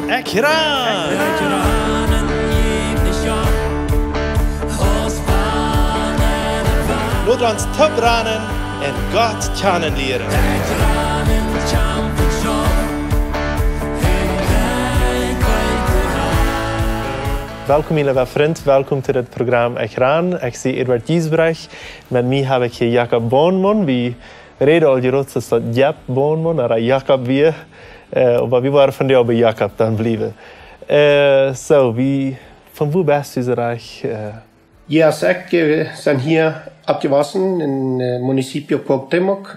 Ekjran! Låt ons tubbranen en Gott kennenleren. Welkom lieve vriend, welkom to dit programma ekjran. Ik zie Eduard Giesbrecht. Met mij heb ik hier Jacob Banman. We reden al gerotst dat Jap Banman, maar Jacob weer. Maar we waren van jou bij Jacob dan blijven. Van wo bist du reich? Ja, ik ben hier opgewassen in het municipio Cuauhtémoc.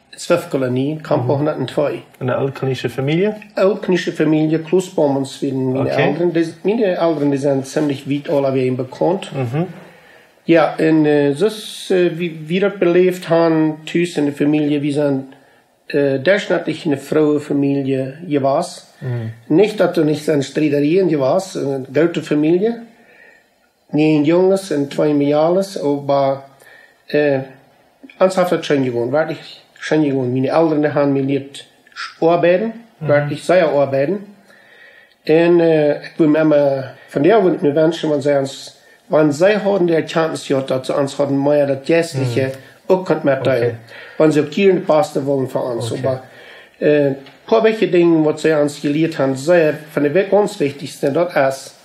Zwölfkolonie, Kamp 102. Eine altkalnische Familie? Altkalnische Familie, Kloosbommens, wie meine Eltern. Meine Eltern sind ziemlich weit alle bekannt. Ja, en wie wir das beleefd haben, thuis in der Familie, wir sind durchschnittlich eine Frauenfamilie gewesen. Nicht, dass du nicht eine Streiterien gewesen, eine große Familie. 9 Jungs und 2 Mädels, aber ernsthaft schön geworden, wirklich schön geworden. Meine Eltern haben mir nicht arbeiten, wirklich sehr arbeiten. Und ich will mir immer von der Seite mir wünschen, wenn sie haben die Erkenntnis gehabt, dass sie uns hatten mehr das Geistliche auch mitteilen. Wenn sie auch hier das Beste wollen für uns. Aber ein paar welche Dinge, was sie uns gelehrt haben, sehr von der ganz wichtigsten, das ist,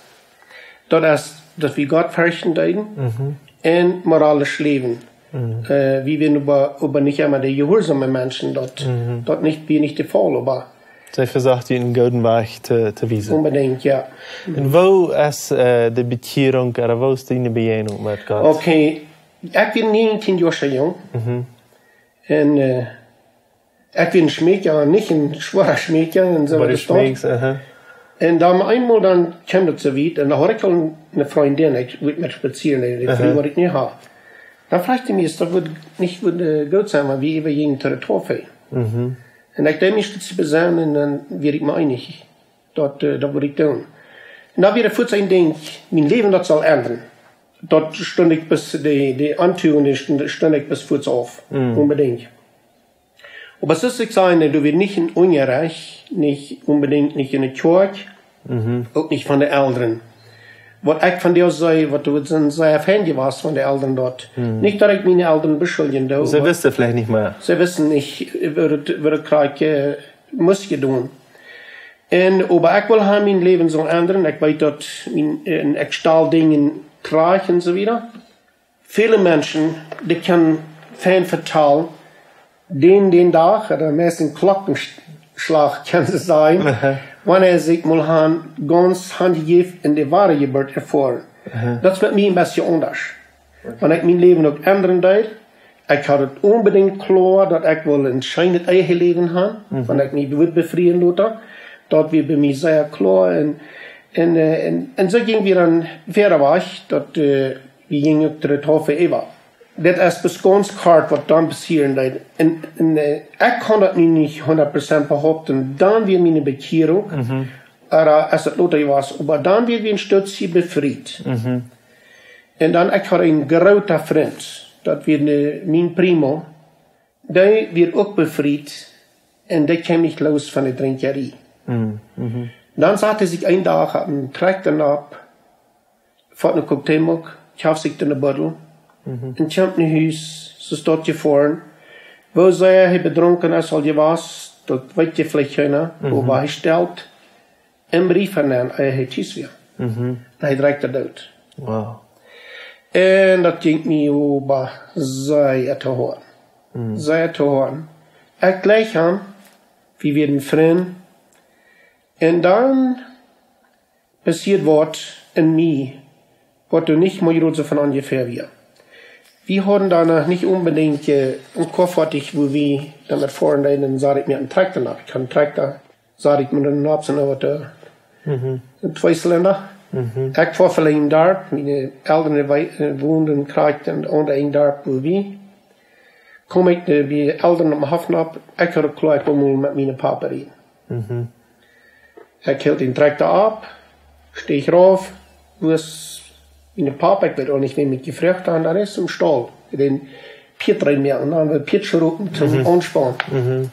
dass wir Gott fürchten und moralisch leben. Wie wir aber nicht immer die gehorsame Menschen dort nicht, wir nicht der Fall, aber zij verzacht je een gouden weg te wijzen. Unbedingt, ja. En wo is de bekering, of wo is de begegnung met God? Okay, ik ben 19 jaar jong. En ik ben een schmeekje, niet een zware schmeekje. En zo en dan eenmaal dan kwam dat zo weit. En dan had ik al een vriendin, ik wil met spazieren, die vriend wat ik niet had. Dan vraagde hij me, dat wordt niet goed zijn, maar wie even gingen tot de tafel. En ik deed me iets bezuinen en dan werd ik me einig. Dat wil ik doen. En dan weer voet zijn ding, mijn leven dat zal ändern. Dat stond ik bis de Antuigung, stond ik bis voets af. Unbedingt. Aber es ist sagen, du wirst nicht in Ungerecht, nicht unbedingt nicht in der Kirche, auch nicht von den Eltern. Was ich von dir sage, was du sind sehr Fan warst von den Eltern dort. Nicht, dass ich meine Eltern beschuldigen. Sie wissen vielleicht nicht mehr. Sie wissen nicht, was ich muss tun. Aber ich will mein Leben so ändern. Ich weiß, dass ich stahl Dinge kriege und so wieder. Viele Menschen, die können Fan vertellen, den Tag, oder meistens Glockenschlag kann es sein, wenn sich mal ganz handgegeben in der wahre Geburt erfahren. Das wird mir ein bisschen anders. Wenn ich mein Leben noch ändern will, ich habe es unbedingt klar, dass ich wohl ein schönes eigenes Leben habe, wenn ich mich befrieden lasse. Das wird bei mir sehr klar. Und so gingen wir dann weiter weg, dass wir gingen auf der Tafel über. Das ist bis ganz klar, was dann passieren wird. Und ich kann das nicht 100% behaupten. Dann wird meine Bekehrung, oder als es Lothar war, aber dann wird wir ein Stück befreit. Und dann, ich habe einen großen Freund, das wird mein Primo, der wird auch befreit, und der kam nicht los von der Trinkerei. Dann sagte sich ein Tag, einen Traktor ab, fährt nach Cuauhtémoc, kauft sich den Bottle, und kommt nach Haus, so steht gefahren, wo er betrunken ist, als was, das weiß ich vielleicht keiner, wo er stellt, einen Brief an ihn, er hat Giesbrecht. Er direkt dort. Wow. Und das ging mir über sehr zu hören. Sehr zu hören. Ich gleich haben, wie wir den Freund, und dann passiert was in mir, was du nicht mehr so von ungefähr wir. Wir hatten danach nicht unbedingt ein Koffertig, wo wir damit fahren, dann sah ich mir einen Traktor nach. Ich habe einen Traktor, sah ich mir einen Napsen over der Zweizylinder. Ich fahre vielleicht dort, meine Eltern wohnen, kriegten unter einem dort, wo wir. Kom ik bij Eltern op mijn hafen op, ik had ook gelijk om met mijn papa reden. Ik hield den Traktor ab, stehe ich rauf, wo ist meine Papa, ich weiß auch nicht, wen mich gefragt haben, da ist im Stall, den Piet rein mehr, und dann haben wir Piet schon zum Anspannen.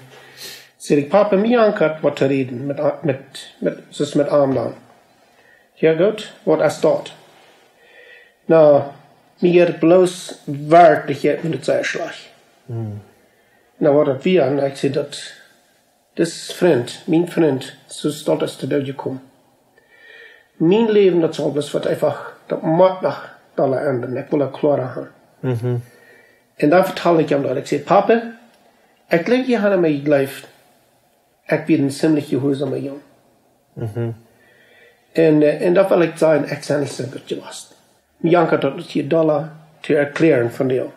Zeg ik, papa, mij aankat wat te reden met Amman. Ja goed, wat is dat? Nou, mir bloß werkelijk in de zijslag. Nou, wat het weer aan, ik zei dat is mijn vriend, zo stond is te dood gekomen. Mijn leven, dat zal dus wat einfach, dat mag nog alle anderen, ik wil dat klaar gaan. En dan vertel ik hem dat, ik zei, papa, ik denk je aan mij geleefd. Ik ben een ziemlich gehoorzame jongen. En dat wil ik zeggen, ik ben niet zo goed gelast. Jan had dat $4 te erklären van jou.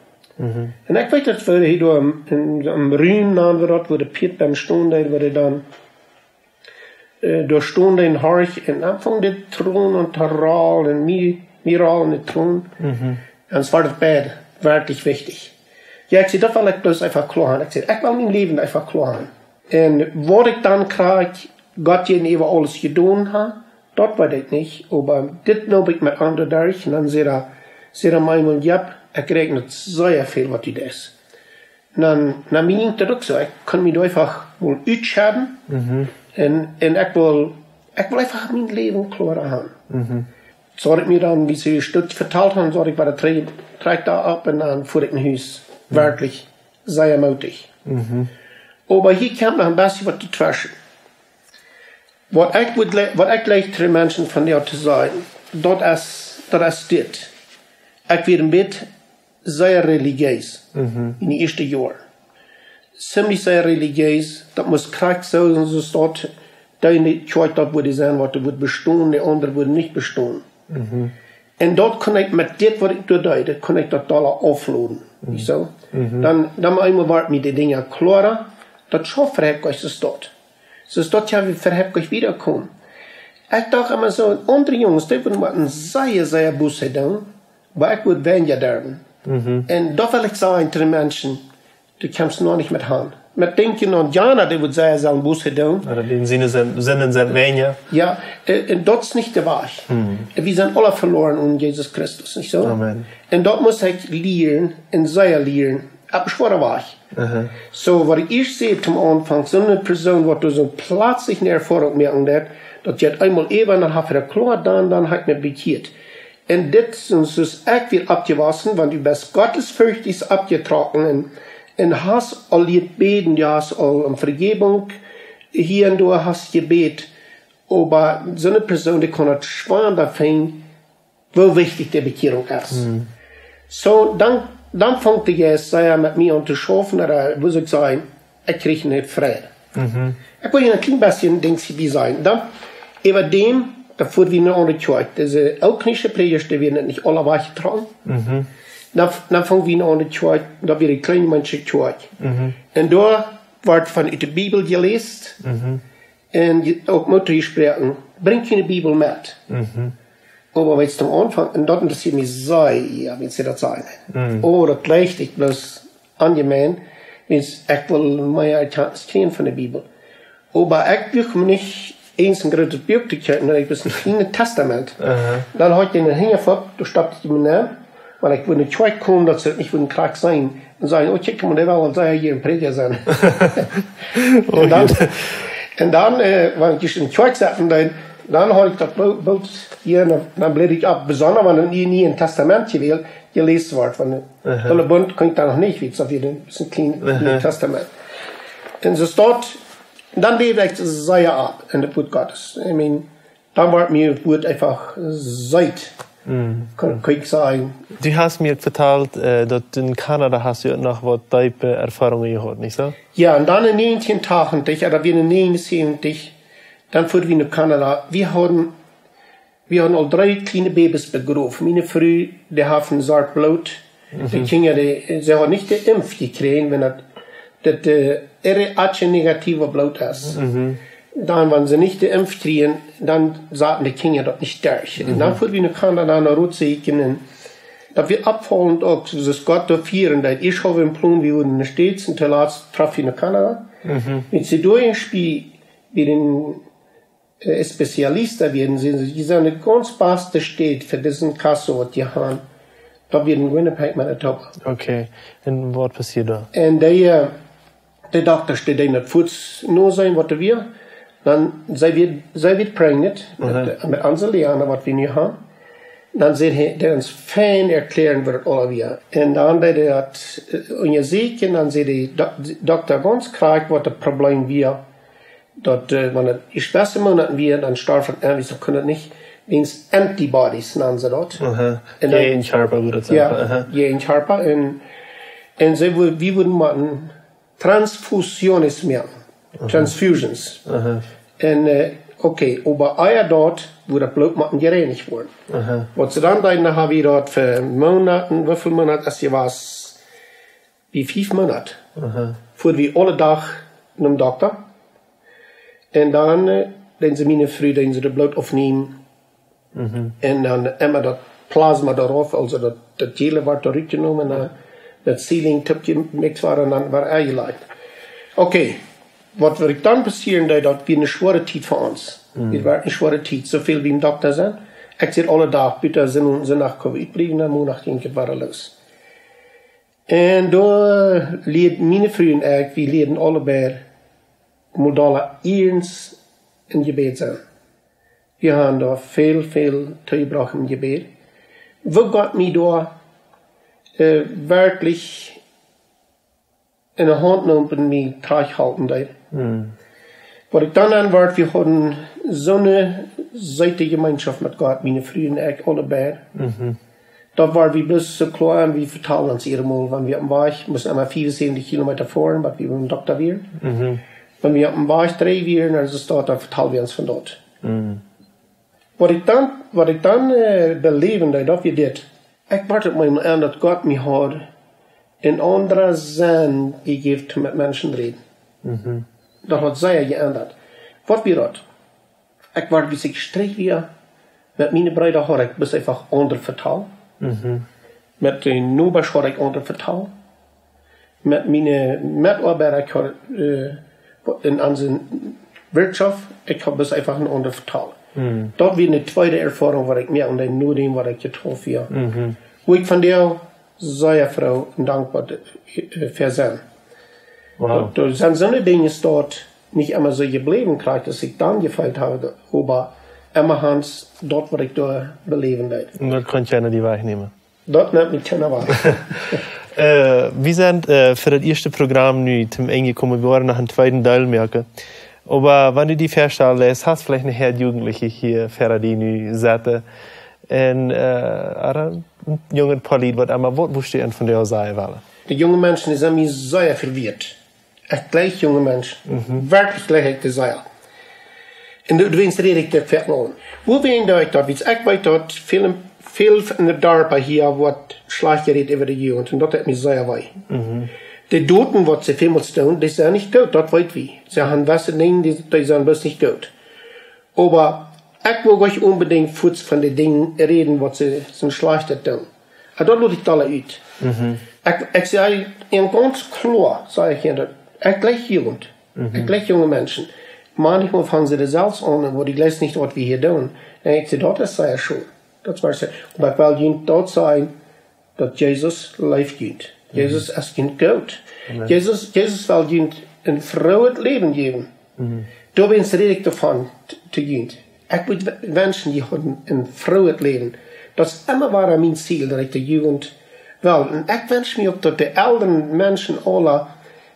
En ik weet dat we door een ruim naam we de Piet beim Stonden, we dan door Stonden in Harch en dan van de troon en Taral en Miral en de troon. En het was het beide, werkelijk wichtig. Ja, ik zei, dat wil ik bloß einfach klaar. Ik zei, ik wil mijn leven einfach klaar. En wat ik dan krijg, God je even alles gedaan heeft, dat weet ik niet. Maar dit loop ik met anderen durch. En dan zei hij mij, ja, ik krijg niet zeer veel wat u doet. En dan meen ik dat ook zo. Ik kan me einfach wel uitschrijven. En ik wil einfach mijn leven klaar gaan. Zodat ik me dan, wie ze een stuk verteld hebben, zodat ik wat trek daar op en dan voer ik naar huis. Werkelijk, zeer mutig. Maar hier komt nog een beetje wat te trashen. Wat ik leg de mensen van jou te zeggen, dat is dit. Ik werd een beetje zeer religieus in de eerste jaar. Ziemlich zeer religieus, dat moest krijg zo staat, de ene kerk dat wordt zijn wat er wordt bestaan, de andere wordt niet bestaan. En dat kon ik met dit wat ik doe, dat kon ik dat dollar afloaden. Zo? Dan eenmaal wordt me die dingen klaar, dat zo verheb ik ze staat. Zo staat ja, verheb ik wiederkomen. Ik dacht immer zo, andere jongens, die worden een zeer boos doen, maar ik word weniger derven. En dat wil ik zeggen tegen de mensen, die kannst nog niet met gaan. Met denken aan Jana, die wordt zeer zelf boos doen. In zinnen zijn weniger. Ja, en dat is niet de waarheid. We zijn alle verloren om Jezus Christus, niet zo? Amen. En dat moet ik leren en zij leren. Aber schwere Wahrheit. So, wat ik eerst zei zum Anfang, zo'n persoon wat er zo plötzlich eine Erfahrung merken hat, dat je het eenmaal even dan heeft verklaard, dan heb ik me bekeerd. En dit is dus echt weer abgewassen, want u bent gottesfürchtig abgetrokken en hast al je beten, je hast al een vergebung, hier en daar hast gebet, aber zo'n persoon die kan het schwan daarvan, hoe wichtig de bekeering is. So, dan fängt de Geest met mij aan te schaffen, oder wo soll ich sagen, ich kriege nicht vrede. Ich wil je een klein beetje dingetje bij zijn. Dan, über dem, da fuhr wir noch an die Kirche. Diese elknische Predigten, die werden nicht alle weggetragen. Dann fangen wir noch an die Kirche, da wird die kleine Menschliche Kirche. Und da wird von der Bibel gelesen. Und auch Mutter gesprochen, bring keine Bibel mit. Aber wenn es am Anfang, und das interessiert mich sehr, ja, wenn sie das sagen. Das gleicht ich bloß angemein, wenn ich will mehr Erkenntnis kriegen von der Bibel. Aber ich will nicht eens een grote buik te kijken, ik was in het Testament. Dan had je een hingerfop, toen stapte je me naar, want ik wilde niet komen dat ze niet willen kraak zijn. Dan zei je, oh, kijk, maar dat wel, dan zou je hier een prediker zijn. En dan, wanneer ik in de kerk zat, dan had ik dat beeld hier, en dan bleef ik op bezonnen, want het niet in het Testament gelezen wordt. Van de bund kon ik daar nog niet weten, of je een klein Testament. En zo staat, dan leefde ik zeer ab in de Woord Gottes. I mean, dan wordt mir Woord einfach Zeit, kan ik zeggen. Du hast mir verteld dat in Kanada hast du noch wat tiefe Erfahrungen gehad, nicht so? Ja, en dan in 1980, oder weer in 79, dan voeren we naar Kanada. We hadden al 3 kleine Babys begraven. Meine Frau, die haben zwart bloed. Die Kinder, ze hadden niet de impf gekregen, wenn dat RH-negative bloed is. Dan, wenn sie nicht geimpft kriegen, dann sagten die Kinder das nicht durch. Und dann fuhren wir nach Kanada, nach Rotseken, da wir abfallend auch, das Gott dafür, und ich habe einen Plan, wir wurden in den States, und zuletzt traf ich nach Kanada. Wenn sie durchspielen, wie den Spezialisten werden, sie sind eine ganz beste Stadt für diesen Kasso, was die haben. Da werden Winnipeg, Manitoba. Okay, und was passiert da? Und De dokter steht niet voets no zijn wat wir. Dan zij wird pregnant met onze Liane wat we nu hebben. Dan zegt hij ons fijn erklären wat alle wir. En dan deed hij dat in je ziek en dan zei de dokter ganz krijgt wat het probleem wir. Dat wanneer het is beste maanden wir, dan sterven we zo kunnen het niet. Dienst antibodies nennen ze dat. Geen charpa wordt het zeggen. Ja, geen charpa. En we würden machen Transfusiones mehr. Transfusions. En okay, aber eier dort, wo das Blut machen gereinigt worden. Wat ze dan deed, dan hebben we dat voor maanden, hoeveel maanden, als je was, wie 5 maanden. Voeren we alle dag naar de dokter. En dan ze mijn vrouw, dan ze het bloed opnemen. En dan immer dat plasma daarop, also dat gele wordt eruit genomen, en dat ceiling tipje mix waren, en dan waar hij ligt. Oké. Wat er dan passieren, dat weer een zware tijd voor ons. Het werd een zware tijd, zoveel wie een dokter zijn. Ik zeg alle dag, bitte zijn nach COVID blijven, dan moet ik het waren los. En daar leerden mijn vrienden en ik, we leerden allebei modale eens in gebed zijn. We hebben daar veel toegebracht in gebed. We got me daar werkelijk in de hand nemen me terughalten. Wat ik dan aan werd, we hadden zo'n zijtegemeenschap met God, mijn vrienden en ik allebei. Dat waren we best zo klaar en we vertalen ons eenmaal, wanneer we op een weg, moesten maar 74 kilometer voren, wat we een dokter weer. Wanneer we op een weg 3 weer, en zo staat, dan vertalen we ons van dat. Wat ik dan beleven, dat we dit. Ik werd het mij aan dat God me had een andere zin gegeven met mensen reden. Dat had zij geändert. Wat weer dat? Ik werd wie ik streek weer met mijn broeder had ik best einfach onder vertaal. Met de nobers had ik onder vertaal. Met mijn medarbeiter had in onze wirtschaft, ik had best einfach een onder vertaal. Dat weer een tweede ervaring wat ik meer onder nodig wat ik getroffen heb. Hoe ik van jou zeer vrouw en dankbaar voor zijn. Wow. Er zijn zo'n dingen dort niet immer zo gebleven krijgt, dat ik dan gefeilt habe, aber immer Hans, dort wat ik door beleven deed. Dat kon je niet wegnemen. Dat neemt me kennen waar. We zijn voor het eerste programma nu zum Ende gekommen, wir waren nach einem zweiten Teil merken. Aber wenn du die Verstelle lässt, hast du vielleicht nachher Jugendliche hier, für die nu zitten. En een jonge Pauline, wat moest je van jou zeggen? De jonge mensen zijn mij zeer verwirrt. Echt gleich jonge mensen. Werkelijk gleich ik te zeggen. En dat wens red ik dat verder aan. Hoe weet ik dat? Ik weet dat veel in de dorpen hier wordt slecht geredet over de jeugd. En dat heeft mij zeer wei. De doden wat ze veel doen, die zijn niet dood, dat weet we. Ze hebben wassen dingen, die zijn best niet dood. Maar ik wil euch unbedingt voets van de dingen reden wat ze zijn slecht doen. En dat laat ik alle uit. Ik zei in ganz klar, zei ik dat ik gleich jugend. Ik gleich jonge mensen. Manchmal fangen ze er zelfs aan, waar ik lees niet wat we hier doen. En ik zei, dat is zeer schön. Dat was ze. Maar ik wil je dat zijn, dat Jezus leeft. Jezus is geen goud. Jezus wil je een vrolijk leven geven. Daar ben ik ervan te geven. Ik moet wensen, die hebben een vrolijk leven. Dat is immer waar mijn ziel, dat ik de jeugd wil. En ik wens me ook dat de ouderen mensen alle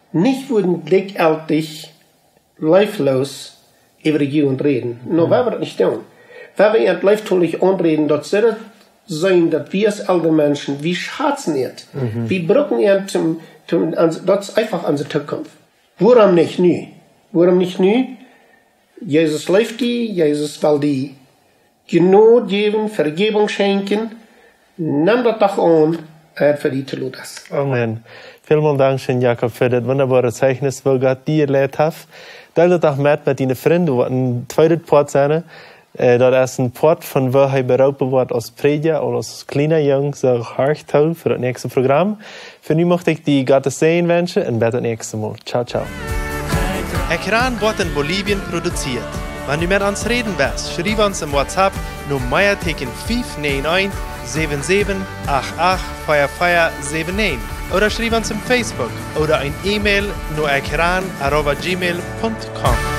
niet worden gelijkaardig, leefloos over de jeugd reden. Nou, we hebben dat niet doen. We hebben het leeftoelig aanreden, dat ze dat zijn, dat we als oudere mensen, we schatzen het. We brauchen het, dat is einfach onze toekomst. Waarom niet nu? Waarom niet nu? Jezus leeft die, Jezus wil die genoeg geven, vergeving schenken. Neem dat toch aan, voor die te doen. Amen. Vielen Dank, Jakob, für das wunderbare Zeichniss, wo Gott dir erlebt hat. Teil das auch mit deinen Freunden, die ein zweites Port sein. Das ist ein Port, von wo er berufen wird als Prediger oder als kleiner Jung, so hart toll für das nächste Programm. Für nun möchte ich die Gottes Segen wünschen und bis das nächste Mal. Ciao, ciao. Ekjran wird in Bolivien produziert. Wenn du mit uns reden willst, schreib uns im WhatsApp nur +591 7788 oder schreib uns im Facebook oder ein E-Mail nur ekjran@gmail.com.